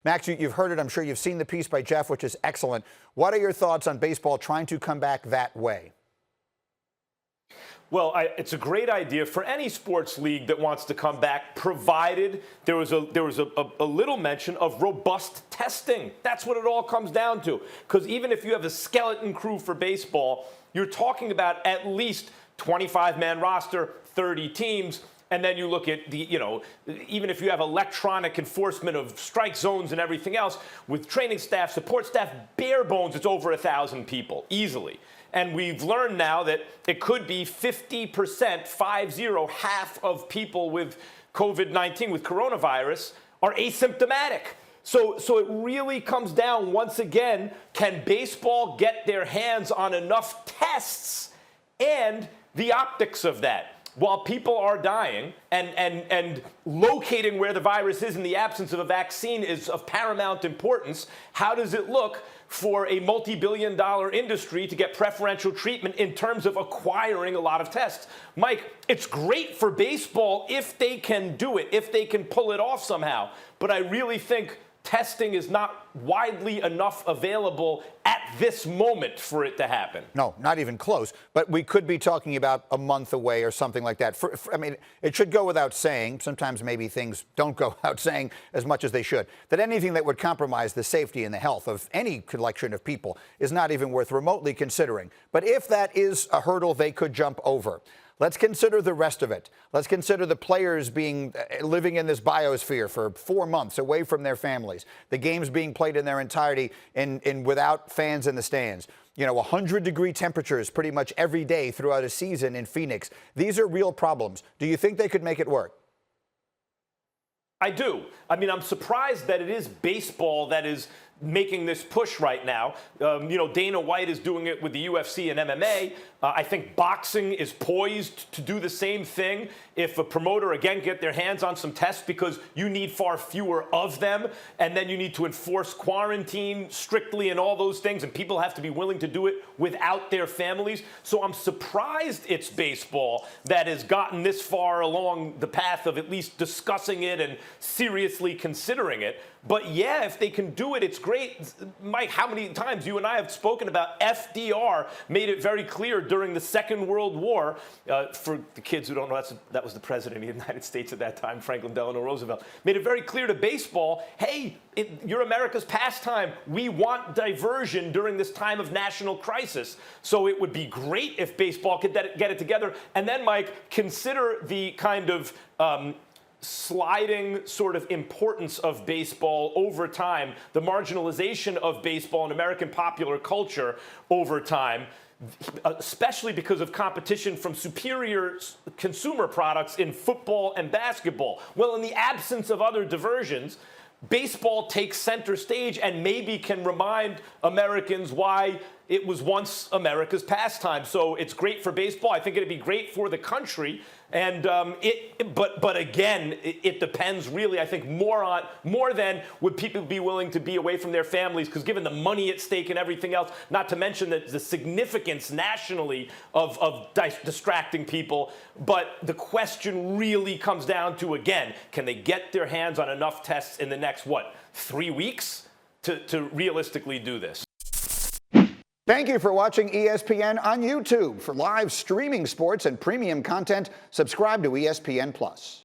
Max, you've heard it. I'm sure you've seen the piece by Jeff, which is excellent. What are your thoughts on baseball trying to come back that way? Well, it's a great idea for any sports league that wants to come back, provided there was a little mention of robust testing. That's what it all comes down to. Because even if you have a skeleton crew for baseball, you're talking about at least 25-man roster, 30 teams. And then you look at even if you have electronic enforcement of strike zones and everything else, with training staff, support staff, bare bones, it's over 1,000 people, easily. And we've learned now that it could be 50%, 50, half of people with COVID-19, with coronavirus, are asymptomatic. So it really comes down, once again, can baseball get their hands on enough tests and the optics of that? While people are dying and locating where the virus is in the absence of a vaccine is of paramount importance, how does it look for a multi-billion-dollar industry to get preferential treatment in terms of acquiring a lot of tests? Mike, it's great for baseball if they can do it, if they can pull it off somehow. But I really think testing is not widely enough available at this moment for it to happen. No, not even close. But we could be talking about a month away or something like that. I mean, it should go without saying, sometimes maybe things don't go without saying as much as they should, that anything that would compromise the safety and the health of any collection of people is not even worth remotely considering. But if that is a hurdle they could jump over, let's consider the rest of it. Let's consider the players living in this biosphere for 4 months away from their families, the games being played in their entirety without fans in the stands. 100-degree temperatures pretty much every day throughout a season in Phoenix. These are real problems. Do you think they could make it work? I do. I mean, I'm surprised that it is baseball that is making this push right now. Dana White is doing it with the UFC and MMA. I think boxing is poised to do the same thing if a promoter, again, get their hands on some tests, because you need far fewer of them, and then you need to enforce quarantine strictly and all those things, and people have to be willing to do it without their families. So I'm surprised it's baseball that has gotten this far along the path of at least discussing it and seriously considering it. But yeah, if they can do it, it's great. Mike, how many times you and I have spoken about FDR made it very clear during the Second World War, for the kids who don't know, that was the president of the United States at that time, Franklin Delano Roosevelt, made it very clear to baseball, hey, you're America's pastime. We want diversion during this time of national crisis. So it would be great if baseball could get it together. And then, Mike, consider the kind of sliding sort of importance of baseball over time, the marginalization of baseball in American popular culture over time, especially because of competition from superior consumer products in football and basketball. Well, in the absence of other diversions, baseball takes center stage and maybe can remind Americans why it was once America's pastime. So it's great for baseball. I think it'd be great for the country. And but again, it depends really, I think, more than would people be willing to be away from their families, because given the money at stake and everything else, not to mention the significance nationally of distracting people. But the question really comes down to, again, can they get their hands on enough tests in the next, 3 weeks to realistically do this? Thank you for watching ESPN on YouTube. For live streaming sports and premium content, subscribe to ESPN+.